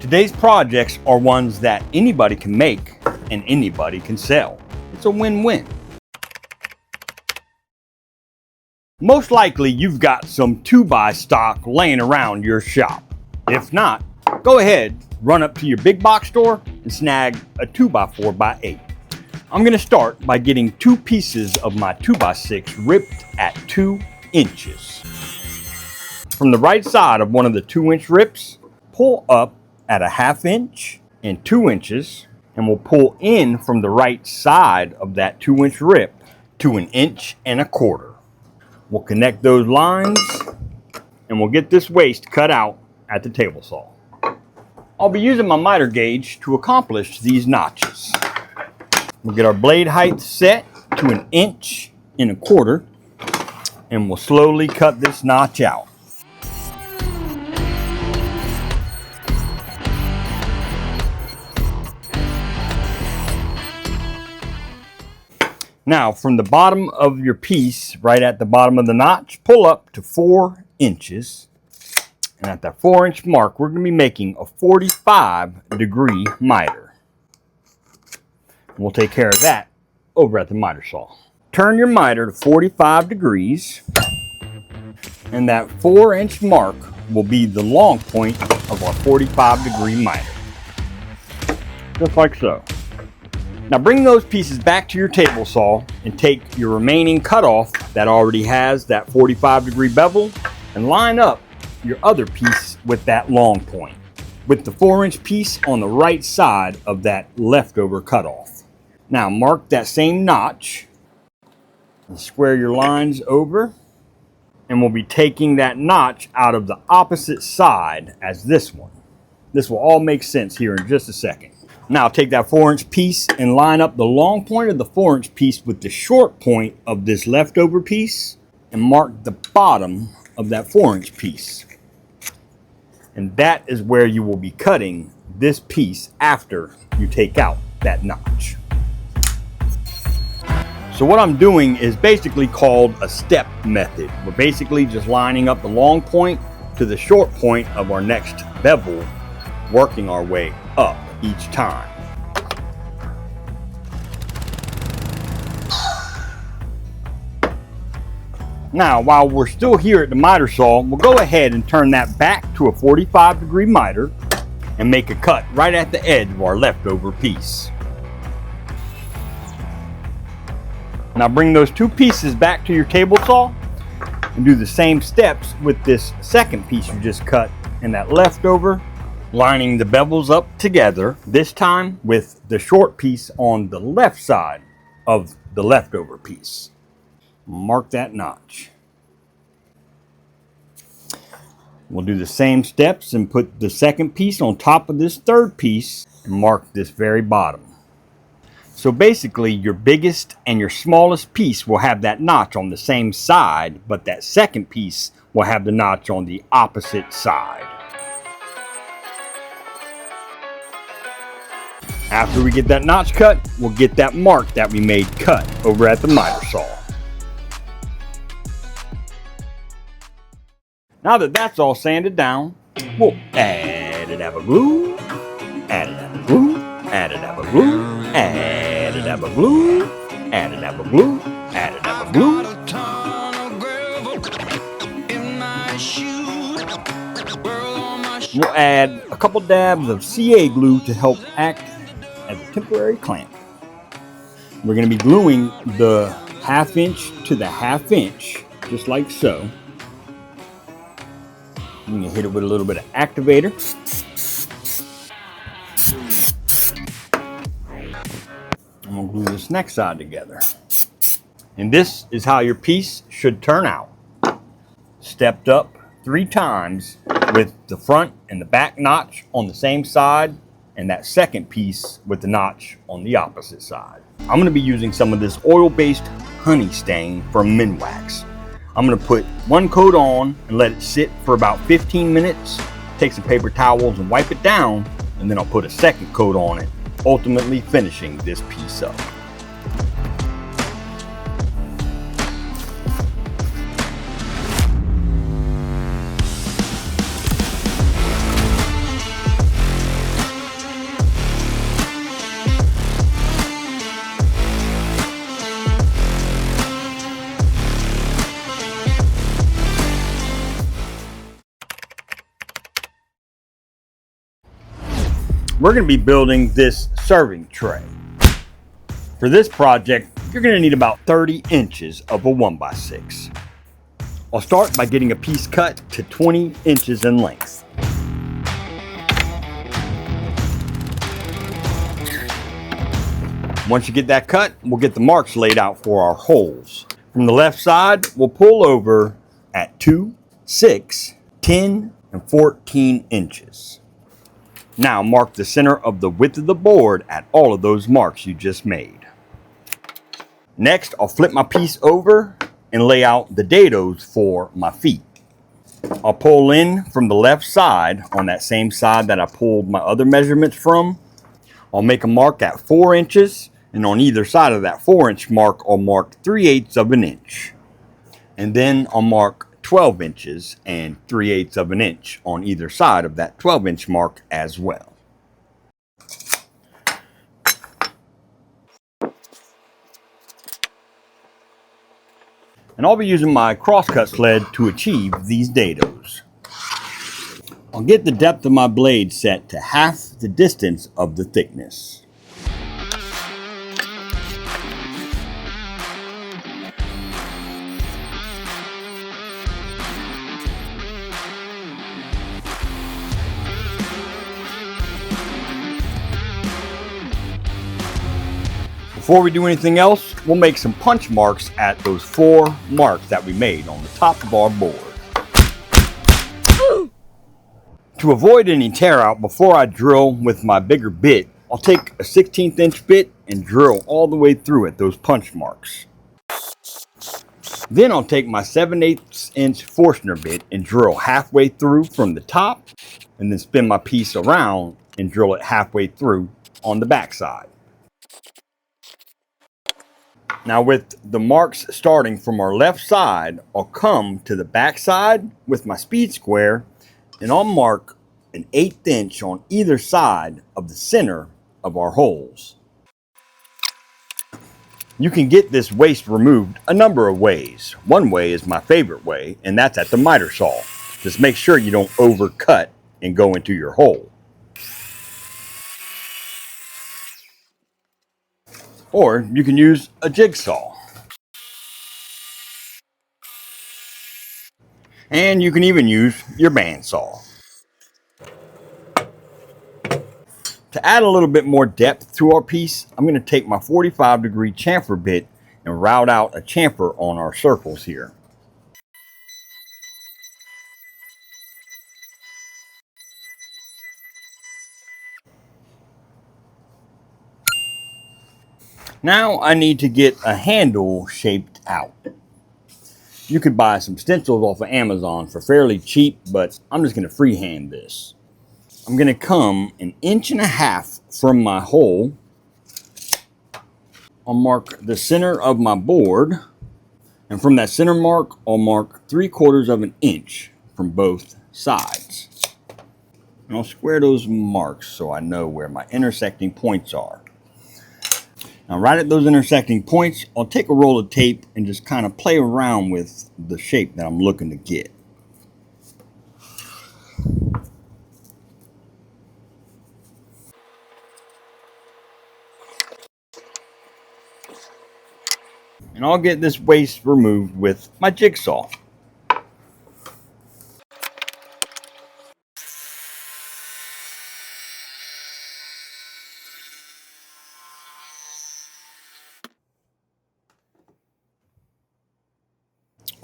Today's projects are ones that anybody can make and anybody can sell. It's a win-win. Most likely you've got some 2x stock laying around your shop. If not, go ahead, run up to your big box store and snag a 2x4x8. I'm going to start by getting 2 pieces of my 2x6 ripped at 2 inches. From the right side of one of the 2-inch rips, pull up at a 1/2 inch and 2 inches, and we'll pull in from the right side of that 2-inch rip to 1 1/4 inches. We'll connect those lines and we'll get this waste cut out at the table saw. I'll be using my miter gauge to accomplish these notches. We'll get our blade height set to 1 1/4 inches and we'll slowly cut this notch out. Now, from the bottom of your piece, right at the bottom of the notch, pull up to 4 inches. And at that 4-inch mark, we're going to be making a 45-degree miter. We'll take care of that over at the miter saw. Turn your miter to 45 degrees. And that 4-inch mark will be the long point of our 45-degree miter. Just like so. Now bring those pieces back to your table saw and take your remaining cutoff that already has that 45-degree bevel and line up your other piece with that long point, with the 4-inch piece on the right side of that leftover cutoff. Now mark that same notch and square your lines over, and we'll be taking that notch out of the opposite side as this one. This will all make sense here in just a second. Now take that 4-inch piece and line up the long point of the 4-inch piece with the short point of this leftover piece and mark the bottom of that 4-inch piece. And that is where you will be cutting this piece after you take out that notch. So what I'm doing is basically called a step method. We're basically just lining up the long point to the short point of our next bevel, working our way up each time. Now, while we're still here at the miter saw, we'll go ahead and turn that back to a 45-degree miter and make a cut right at the edge of our leftover piece. Now bring those 2 pieces back to your table saw and do the same steps with this second piece you just cut and that leftover, lining the bevels up together, this time with the short piece on the left side of the leftover piece. Mark that notch. We'll do the same steps and put the second piece on top of this third piece and mark this very bottom. So basically your biggest and your smallest piece will have that notch on the same side, but that second piece will have the notch on the opposite side. After we get that notch cut, we'll get that mark that we made cut over at the miter saw. Now that that's all sanded down, we'll add a dab of glue, add a dab of glue, add a dab of glue, add a dab of glue, add a dab of glue, add a dab of glue. We'll add a couple dabs of CA glue to help act as a temporary clamp. We're going to be gluing the 1/2 inch to the 1/2 inch, just like so. I'm going to hit it with a little bit of activator. I'm going to glue this next side together. And this is how your piece should turn out. Stepped up 3 times with the front and the back notch on the same side, and that second piece with the notch on the opposite side. I'm going to be using some of this oil-based honey stain from Minwax. I'm going to put 1 coat on and let it sit for about 15 minutes. Take some paper towels and wipe it down, and then I'll put a second coat on it, ultimately finishing this piece up. we're going to be building this serving tray. For this project, you're going to need about 30 inches of a 1x6. I'll start by getting a piece cut to 20 inches in length. Once you get that cut, we'll get the marks laid out for our holes. From the left side, we'll pull over at 2, 6, 10, and 14 inches. Now mark the center of the width of the board at all of those marks you just made. Next, I'll flip my piece over and lay out the dados for my feet. I'll pull in from the left side on that same side that I pulled my other measurements from. I'll make a mark at 4 inches, and on either side of that 4-inch mark, I'll mark 3/8 of an inch. And then I'll mark 12 inches and 3/8 of an inch on either side of that 12-inch mark as well. And I'll be using my crosscut sled to achieve these dados. I'll get the depth of my blade set to half the distance of the thickness. Before we do anything else, we'll make some punch marks at those 4 marks that we made on the top of our board. To avoid any tear out before I drill with my bigger bit, I'll take a 1/16 inch bit and drill all the way through at those punch marks. Then I'll take my 7/8 inch Forstner bit and drill halfway through from the top, and then spin my piece around and drill it halfway through on the back side. Now with the marks starting from our left side, I'll come to the back side with my speed square and I'll mark an 1/8 inch on either side of the center of our holes. You can get this waste removed a number of ways. One way is my favorite way, and that's at the miter saw. Just make sure you don't overcut and go into your hole. Or you can use a jigsaw. And you can even use your bandsaw. To add a little bit more depth to our piece, I'm going to take my 45-degree chamfer bit and route out a chamfer on our circles here. Now I need to get a handle shaped out. You could buy some stencils off of Amazon for fairly cheap, but I'm just going to freehand this. I'm going to come 1.5 inches from my hole. I'll mark the center of my board, and from that center mark, I'll mark 3/4 of an inch from both sides. And I'll square those marks so I know where my intersecting points are. Now right at those intersecting points, I'll take a roll of tape and just kind of play around with the shape that I'm looking to get. And I'll get this waste removed with my jigsaw.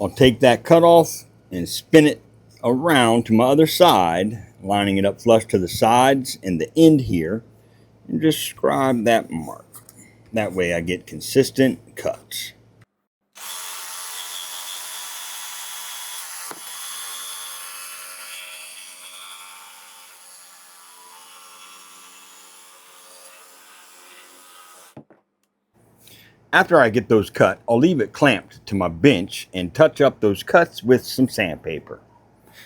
I'll take that cut off and spin it around to my other side, lining it up flush to the sides and the end here, and just scribe that mark. That way I get consistent cuts. After I get those cut, I'll leave it clamped to my bench and touch up those cuts with some sandpaper.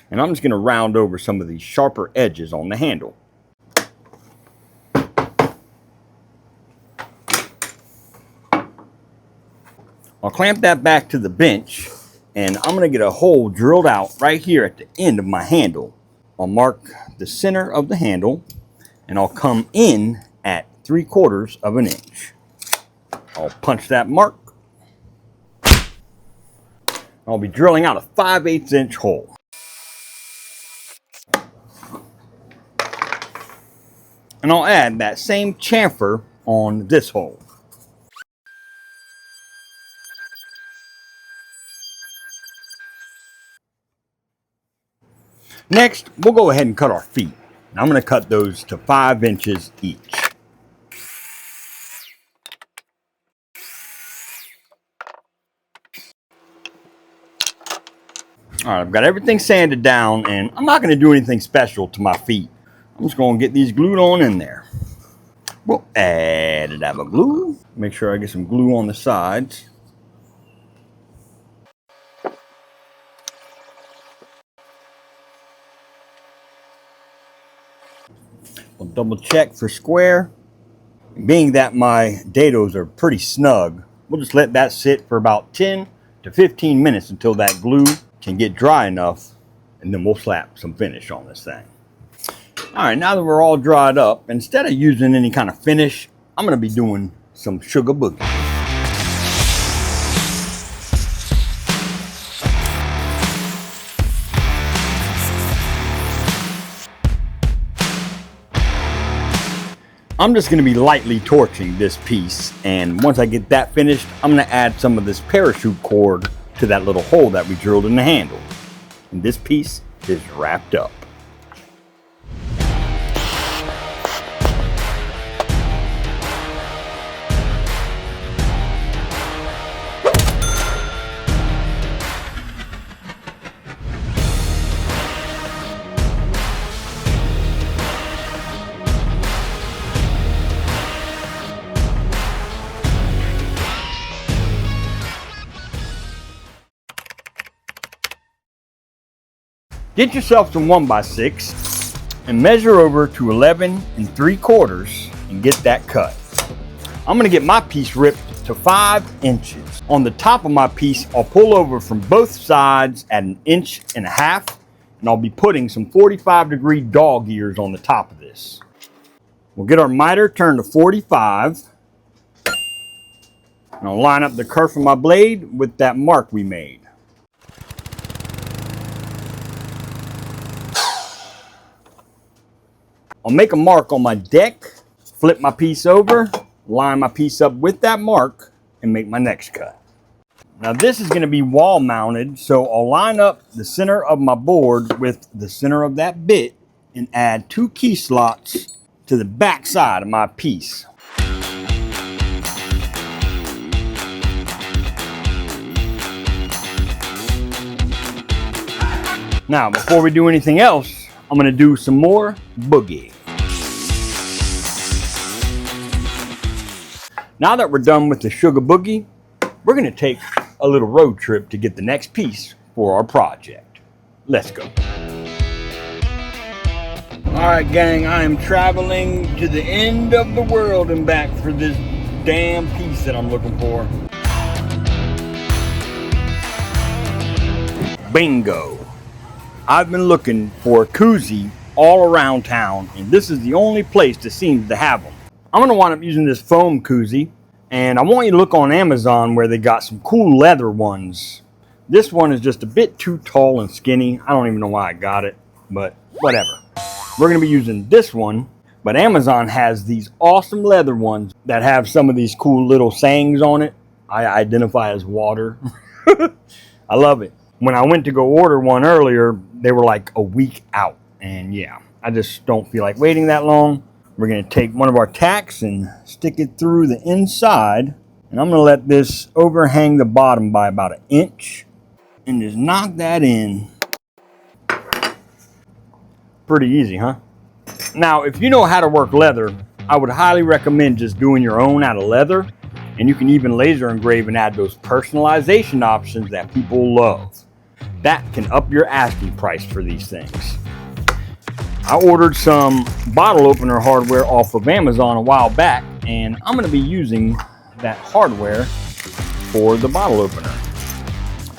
And I'm just going to round over some of these sharper edges on the handle. I'll clamp that back to the bench, and I'm going to get a hole drilled out right here at the end of my handle. I'll mark the center of the handle, and I'll come in at 3/4 of an inch. I'll punch that mark. I'll be drilling out a 5/8 inch hole. And I'll add that same chamfer on this hole. Next, we'll go ahead and cut our feet. I'm going to cut those to 5 inches each. All right, I've got everything sanded down, and I'm not going to do anything special to my feet. I'm just going to get these glued on in there. We'll add a dab of glue. Make sure I get some glue on the sides. We'll double check for square. Being that my dados are pretty snug, we'll just let that sit for about 10 to 15 minutes until that glue can get dry enough, and then we'll slap some finish on this thing. All right, now that we're all dried up, instead of using any kind of finish, I'm going to be doing some sugar boogie. I'm just going to be lightly torching this piece, and once I get that finished, I'm going to add some of this parachute cord to that little hole that we drilled in the handle. And this piece is wrapped up. Get yourself some 1x6 and measure over to 11 3/4 and get that cut. I'm going to get my piece ripped to 5 inches. On the top of my piece, I'll pull over from both sides at 1.5 inches, and I'll be putting some 45-degree dog ears on the top of this. We'll get our miter turned to 45, and I'll line up the kerf of my blade with that mark we made. I'll make a mark on my deck, flip my piece over, line my piece up with that mark, and make my next cut. Now this is going to be wall mounted, so I'll line up the center of my board with the center of that bit and add 2 key slots to the back side of my piece. Now before we do anything else, I'm going to do some more boogie. Now that we're done with the sugar boogie, we're going to take a little road trip to get the next piece for our project. Let's go. All right, gang, I am traveling to the end of the world and back for this damn piece that I'm looking for. Bingo. I've been looking for a koozie all around town, and this is the only place that seems to have them. I'm going to wind up using this foam koozie, and I want you to look on Amazon where they got some cool leather ones. This one is just a bit too tall and skinny. I don't even know why I got it, but whatever. We're going to be using this one, but Amazon has these awesome leather ones that have some of these cool little sayings on it. I identify as water. I love it. When I went to go order one earlier, they were like a week out. And yeah, I just don't feel like waiting that long. We're going to take one of our tacks and stick it through the inside. And I'm going to let this overhang the bottom by about 1 inch. And just knock that in. Pretty easy, huh? Now, if you know how to work leather, I would highly recommend just doing your own out of leather. And you can even laser engrave and add those personalization options that people love. That can up your asking price for these things. I ordered some bottle opener hardware off of Amazon a while back, and I'm going to be using that hardware for the bottle opener.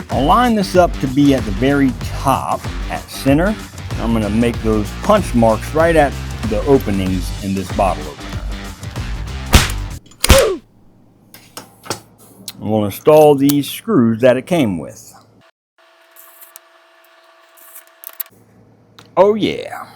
I'll line this up to be at the very top at center. I'm going to make those punch marks right at the openings in this bottle opener. And we'll install these screws that it came with. Oh yeah.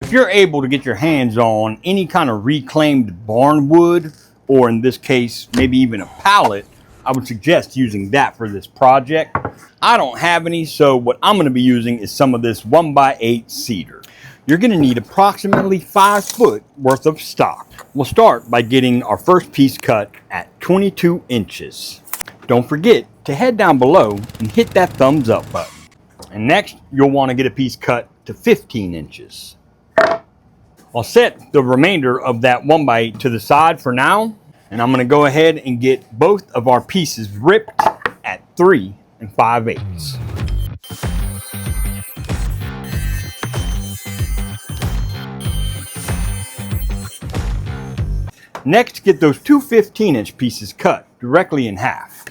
If you're able to get your hands on any kind of reclaimed barn wood, or in this case, maybe even a pallet, I would suggest using that for this project. I don't have any, so what I'm going to be using is some of this 1x8 cedar. You're going to need approximately 5 foot worth of stock. We'll start by getting our first piece cut at 22 inches. Don't forget to head down below and hit that thumbs up button. And next, you'll want to get a piece cut to 15 inches. I'll set the remainder of that 1x8 to the side for now, and I'm going to go ahead and get both of our pieces ripped at 3 5/8. Next, get those two 15-inch pieces cut directly in half.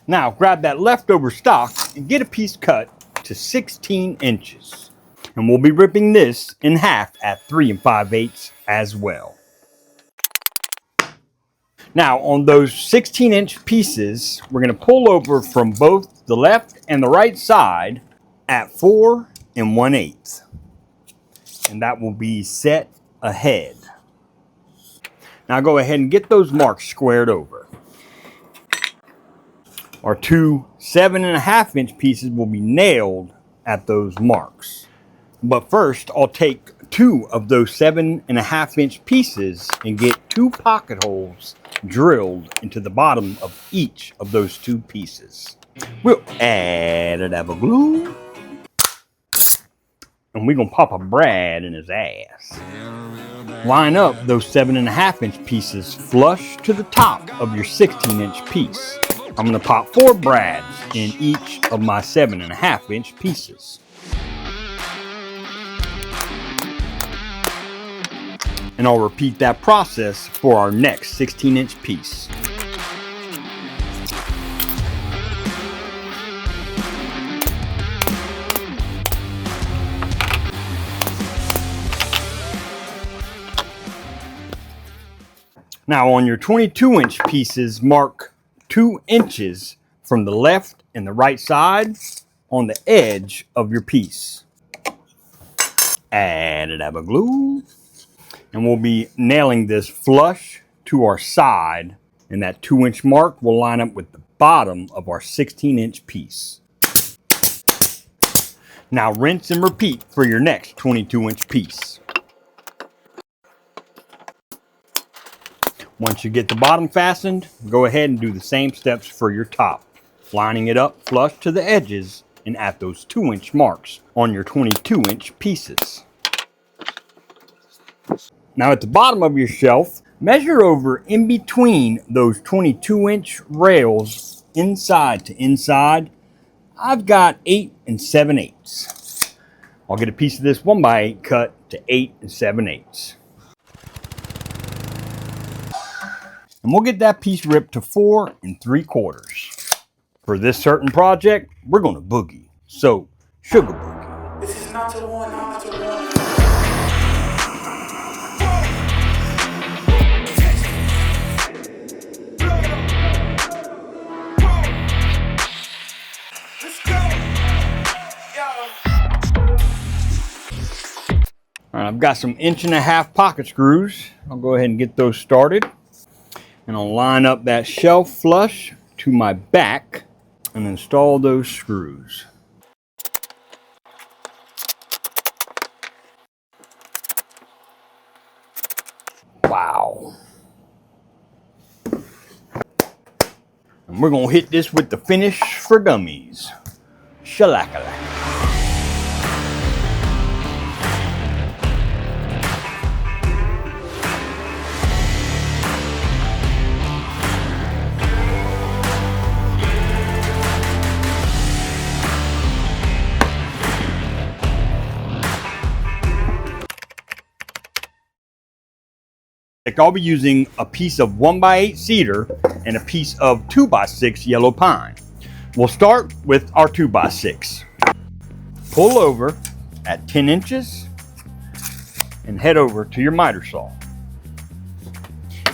Now, grab that leftover stock and get a piece cut to 16 inches. And we'll be ripping this in half at 3 5/8 as well. Now, on those 16-inch pieces, we're going to pull over from both the left and the right side at 4 1/8. And that will be set ahead. Now go ahead and get those marks squared over. Our two 7.5-inch pieces will be nailed at those marks. But first, I'll take 2 of those 7.5-inch pieces and get 2 pocket holes drilled into the bottom of each of those 2 pieces. We'll add a dab of glue, and we're gonna pop a Brad in his ass. Line up those 7.5-inch pieces flush to the top of your 16-inch piece. I'm gonna pop 4 Brads in each of my 7.5-inch pieces. And I'll repeat that process for our next 16-inch piece. Now on your 22-inch pieces, mark 2 inches from the left and the right side on the edge of your piece. Add a dab of glue. And we'll be nailing this flush to our side, and that 2-inch mark will line up with the bottom of our 16-inch piece. Now rinse and repeat for your next 22-inch piece. Once you get the bottom fastened, go ahead and do the same steps for your top, lining it up flush to the edges and at those 2-inch marks on your 22-inch pieces. Now at the bottom of your shelf, measure over in between those 22-inch rails inside to inside. I've got 8 7/8. I'll get a piece of this 1x8 cut to 8 7/8. And we'll get that piece ripped to 4 3/4. For this certain project, we're gonna boogie. So, sugar boogie. This is not the one, not the one. All right, I've got some 1.5-inch pocket screws. I'll go ahead and get those started. And I'll line up that shelf flush to my back and install those screws. Wow. And we're gonna hit this with the finish for dummies. Shalakalaka. I'll be using a piece of 1x8 cedar and a piece of 2x6 yellow pine. We'll start with our 2x6. Pull over at 10 inches and head over to your miter saw.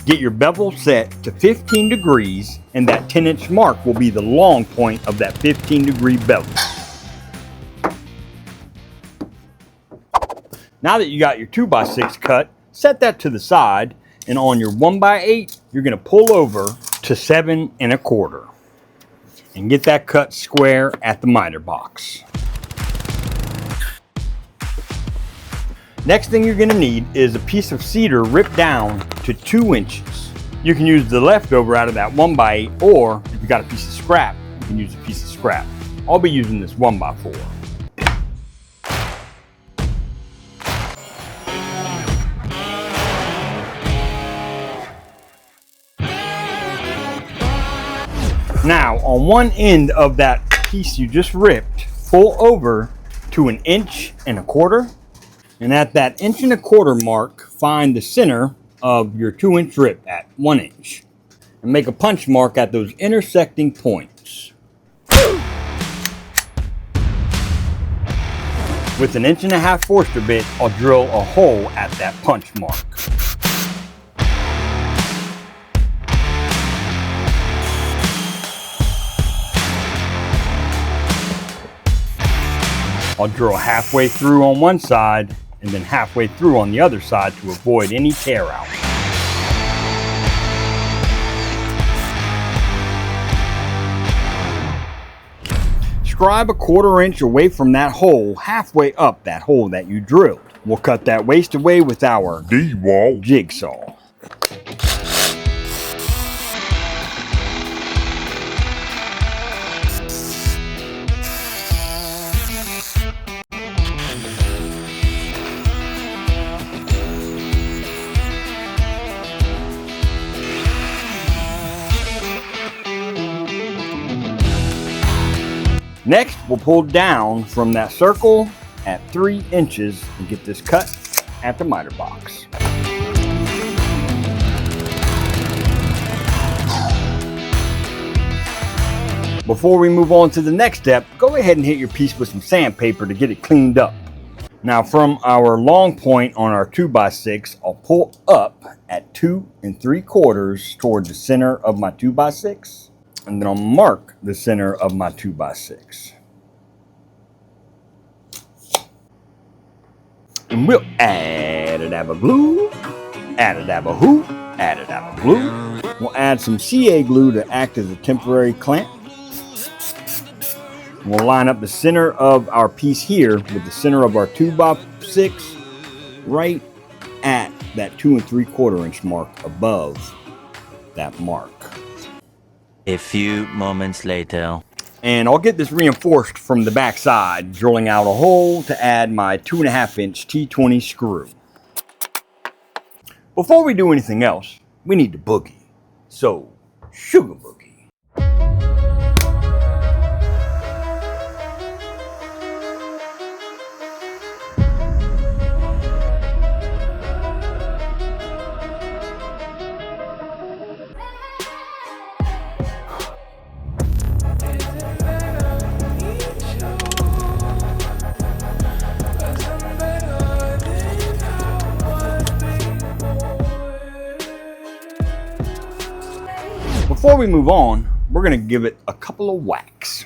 Get your bevel set to 15 degrees, and that 10-inch mark will be the long point of that 15-degree bevel. Now that you got your 2x6 cut, set that to the side, and on your 1x8, you're going to pull over to 7 1/4 and get that cut square at the miter box. Next thing you're going to need is a piece of cedar ripped down to 2 inches. You can use the leftover out of that 1x8, or if you got a piece of scrap, you can use a piece of scrap. I'll be using this 1x4. Now, on one end of that piece you just ripped, pull over to 1 1/4 inches. And at that 1 1/4 mark, find the center of your 2-inch rip at 1 inch. And make a punch mark at those intersecting points. With an 1.5 inch Forster bit, I'll drill a hole at that punch mark. I'll drill halfway through on one side and then halfway through on the other side to avoid any tear out. Scribe a 1/4 inch away from that hole, halfway up that hole that you drilled. We'll cut that waste away with our D-wall jigsaw. Next, we'll pull down from that circle at 3 inches and get this cut at the miter box. Before we move on to the next step, go ahead and hit your piece with some sandpaper to get it cleaned up. Now, from our long point on our 2x6, I'll pull up at 2 3/4 toward the center of my 2x6. And then I'll mark the center of my 2x6. And we'll add a dab of glue, add a dab of hoop, add a dab of glue. We'll add some CA glue to act as a temporary clamp. We'll line up the center of our piece here with the center of our 2x6 right at that 2 3/4 inch mark above that mark. A few moments later. And I'll get this reinforced from the back side, drilling out a hole to add my 2.5 inch T20 screw. Before we do anything else, we need to boogie. So, sugar boogie. Before we move on, we're going to give it a couple of whacks.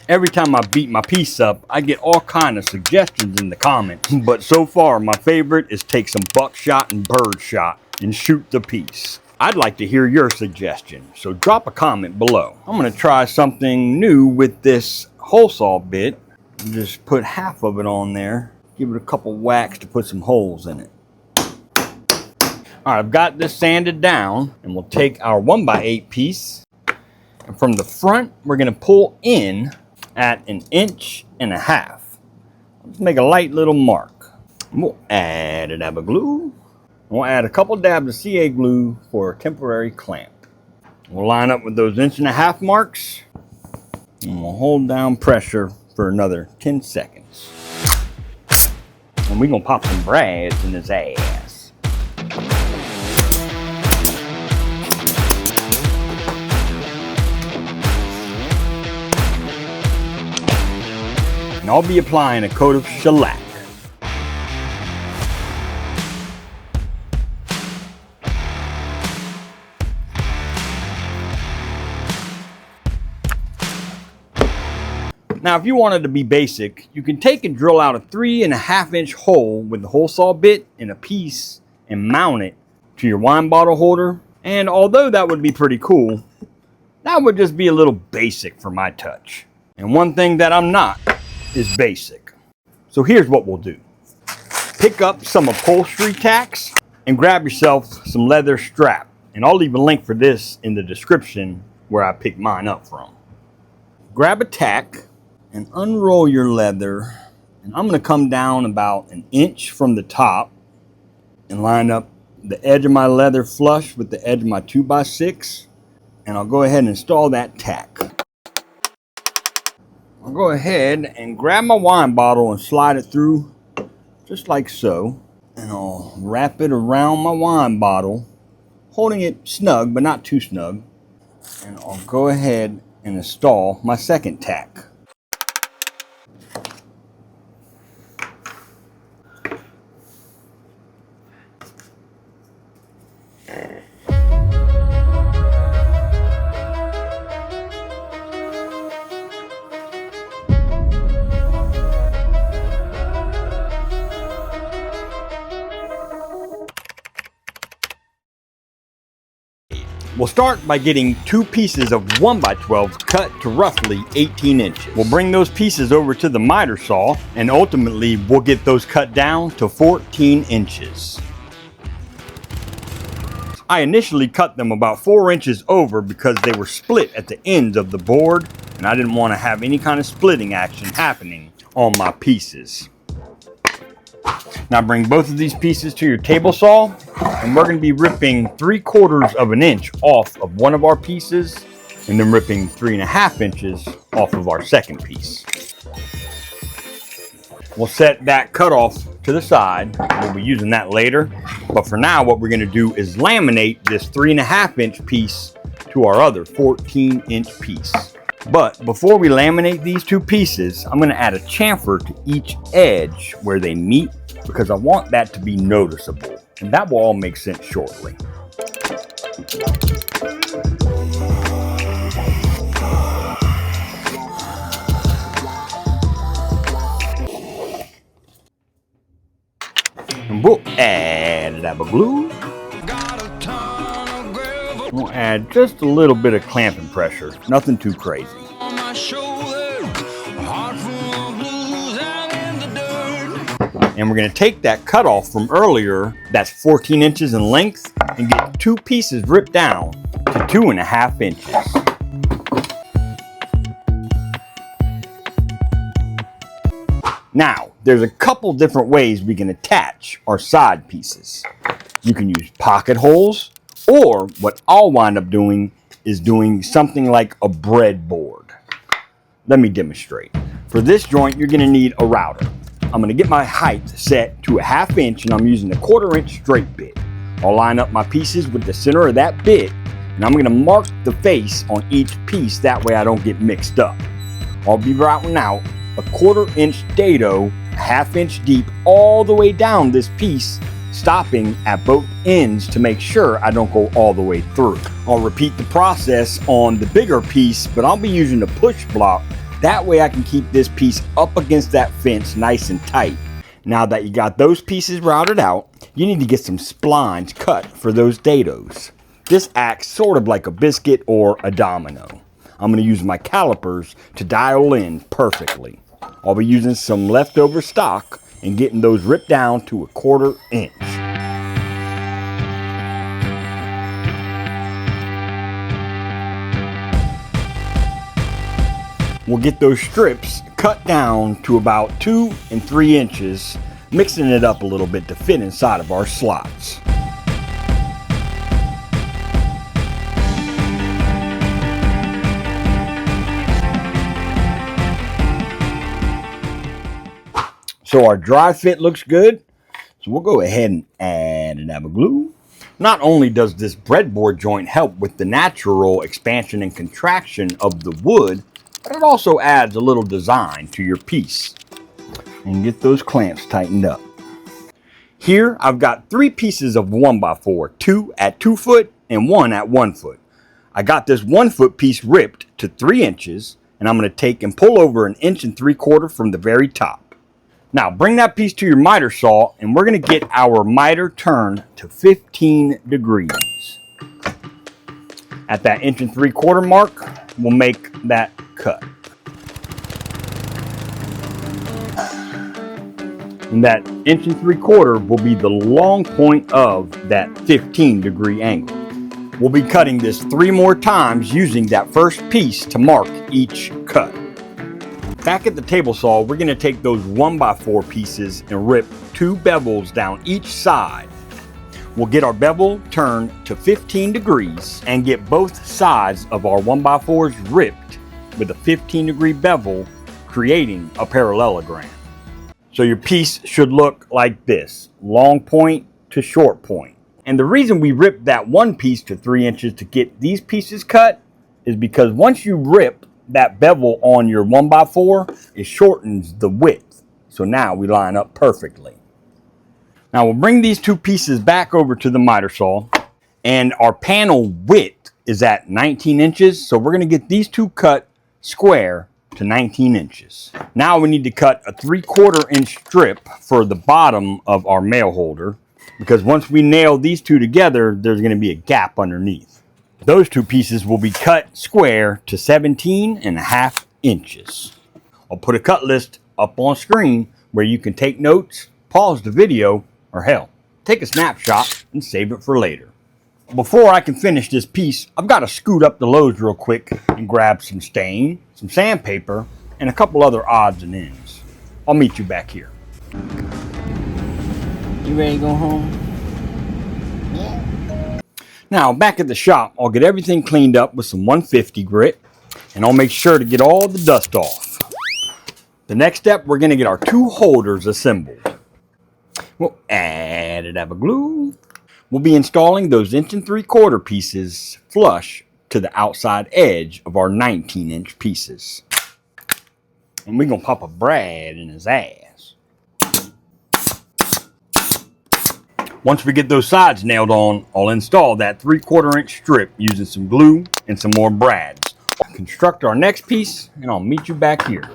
Every time I beat my piece up, I get all kind of suggestions in the comments. But so far, my favorite is take some buckshot and birdshot and shoot the piece. I'd like to hear your suggestion, so drop a comment below. I'm going to try something new with this hole saw bit. Just put half of it on there. Give it a couple whacks to put some holes in it. All right, I've got this sanded down, and we'll take our 1x8 piece, and from the front, we're gonna pull in at 1.5 inches. Let's make a light little mark. And we'll add a dab of glue. We'll add a couple dabs of CA glue for a temporary clamp. We'll line up with those 1.5 inch marks, and we'll hold down pressure for another 10 seconds. And we're gonna pop some brads in this ass. And I'll be applying a coat of shellac. Now, if you wanted to be basic, you can take and drill out a 3.5-inch hole with the hole saw bit in a piece and mount it to your wine bottle holder. And although that would be pretty cool, that would just be a little basic for my touch. And one thing that I'm not is basic. So here's what we'll do. Pick up some upholstery tacks and grab yourself some leather strap. And I'll leave a link for this in the description where I picked mine up from. Grab a tack and unroll your leather, and I'm going to come down about 1 inch from the top and line up the edge of my leather flush with the edge of my 2x6, and I'll go ahead and install that tack. I'll go ahead and grab my wine bottle and slide it through just like so, and I'll wrap it around my wine bottle, holding it snug but not too snug, and I'll go ahead and install my second tack. We'll start by getting 2 pieces of 1x12 cut to roughly 18 inches. We'll bring those pieces over to the miter saw, and ultimately we'll get those cut down to 14 inches. I initially cut them about 4 inches over because they were split at the ends of the board, and I didn't want to have any kind of splitting action happening on my pieces. Now bring both of these pieces to your table saw, and we're going to be ripping 3/4 of an inch off of one of our pieces, and then ripping 3.5 inches off of our second piece. We'll set that cutoff to the side. We'll be using that later, but for now what we're going to do is laminate this 3.5-inch piece to our other 14-inch piece. But before we laminate these 2 pieces, I'm going to add a chamfer to each edge where they meet, because I want that to be noticeable, and that will all make sense shortly. And we'll add a dab of glue. We'll add just a little bit of clamping pressure, nothing too crazy. And we're going to take that cutoff from earlier, that's 14 inches in length, and get 2 pieces ripped down to 2.5 inches. Now, there's a couple different ways we can attach our side pieces. You can use pocket holes, or what I'll wind up doing is doing something like a breadboard. Let me demonstrate. For this joint, you're going to need a router. I'm going to get my height set to 1/2 inch, and I'm using a 1/4 inch straight bit. I'll line up my pieces with the center of that bit, and I'm going to mark the face on each piece, that way I don't get mixed up. I'll be routing out a 1/4 inch dado, 1/2 inch deep, all the way down this piece, stopping at both ends to make sure I don't go all the way through. I'll repeat the process on the bigger piece, but I'll be using the push block. That way I can keep this piece up against that fence nice and tight. Now that you got those pieces routed out, you need to get some splines cut for those dados. This acts sort of like a biscuit or a domino. I'm going to use my calipers to dial in perfectly. I'll be using some leftover stock and getting those ripped down to 1/4 inch. We'll get those strips cut down to about 2 and 3 inches, mixing it up a little bit to fit inside of our slots. So our dry fit looks good, so we'll go ahead and add a dab of glue. Not only does this breadboard joint help with the natural expansion and contraction of the wood, but it also adds a little design to your piece. And get those clamps tightened up. Here I've got 3 pieces of 1x4, 2 at 2 foot and 1 at 1 foot. I got this 1 foot piece ripped to 3 inches, and I'm going to take and pull over 1 3/4 inches from the very top. Now bring that piece to your miter saw, and we're going to get our miter turned to 15 degrees. At that 1 3/4 inch mark, we'll make that cut. And that 1 3/4 inch will be the long point of that 15-degree angle. We'll be cutting this 3 more times using that first piece to mark each cut. Back at the table saw, we're going to take those 1x4 pieces and rip 2 bevels down each side. We'll get our bevel turned to 15 degrees and get both sides of our 1x4s ripped with a 15-degree bevel, creating a parallelogram. So your piece should look like this, long point to short point. And the reason we ripped that one piece to 3 inches to get these pieces cut is because once you rip that bevel on your 1x4, it shortens the width. So now we line up perfectly. Now we'll bring these 2 pieces back over to the miter saw, and our panel width is at 19 inches. So we're going to get these 2 cut square to 19 inches. Now we need to cut a 3/4 inch strip for the bottom of our mail holder, because once we nail these 2 together, there's going to be a gap underneath. Those 2 pieces will be cut square to 17.5 inches. I'll put a cut list up on screen where you can take notes, pause the video, or hell, take a snapshot and save it for later. Before I can finish this piece, I've got to scoot up the loads real quick and grab some stain, some sandpaper, and a couple other odds and ends. I'll meet you back here. You ready to go home? Yeah. Now, back at the shop, I'll get everything cleaned up with some 150 grit, and I'll make sure to get all the dust off. The next step, we're going to get our 2 holders assembled. We'll add a dab of glue. We'll be installing those 1 3/4 inch pieces flush to the outside edge of our 19-inch pieces. And we're going to pop a Brad in his ass. Once we get those sides nailed on, I'll install that 3/4 inch strip using some glue and some more brads. I'll construct our next piece, and I'll meet you back here.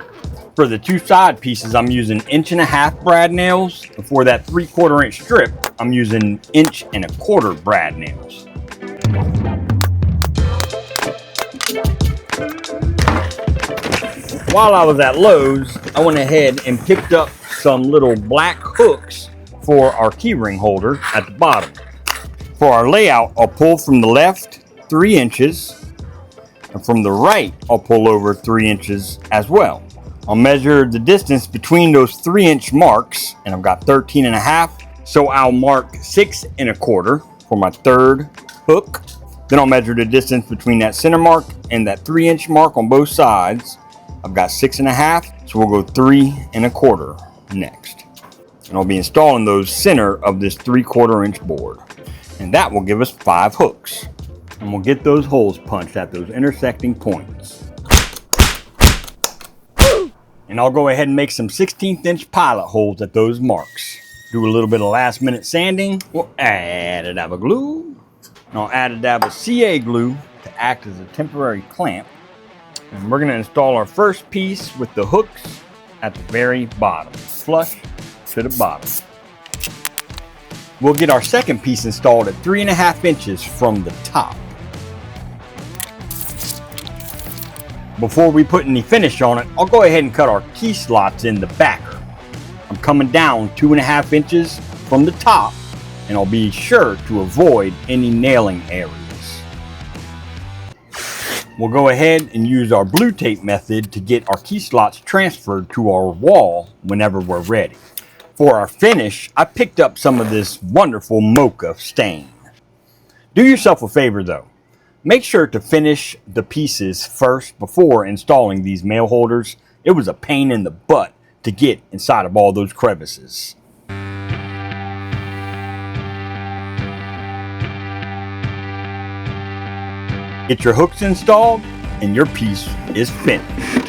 For the 2 side pieces, I'm using 1.5 inch brad nails. And for that 3/4 inch strip, I'm using 1.25 inch brad nails. While I was at Lowe's, I went ahead and picked up some little black hooks for our keyring holder at the bottom. For our layout, I'll pull from the left 3 inches, and from the right, I'll pull over 3 inches as well. I'll measure the distance between those 3-inch marks, and I've got 13.5. So I'll mark 6.25 for my 3rd hook. Then I'll measure the distance between that center mark and that 3-inch mark on both sides. I've got 6.5, so we'll go 3.25 next. And I'll be installing those center of this 3/4 inch board. And that will give us 5 hooks. And we'll get those holes punched at those intersecting points. And I'll go ahead and make some 1/16 inch pilot holes at those marks. Do a little bit of last minute sanding. We'll add a dab of glue. And I'll add a dab of CA glue to act as a temporary clamp. And we're going to install our first piece with the hooks at the very bottom, flush to the bottom. We'll get our second piece installed at 3.5 inches from the top. Before we put any finish on it, I'll go ahead and cut our key slots in the backer. I'm coming down 2.5 inches from the top, and I'll be sure to avoid any nailing areas. We'll go ahead and use our blue tape method to get our key slots transferred to our wall whenever we're ready. For our finish, I picked up some of this wonderful mocha stain. Do yourself a favor though. Make sure to finish the pieces first before installing these mail holders. It was a pain in the butt to get inside of all those crevices. Get your hooks installed, and your piece is finished.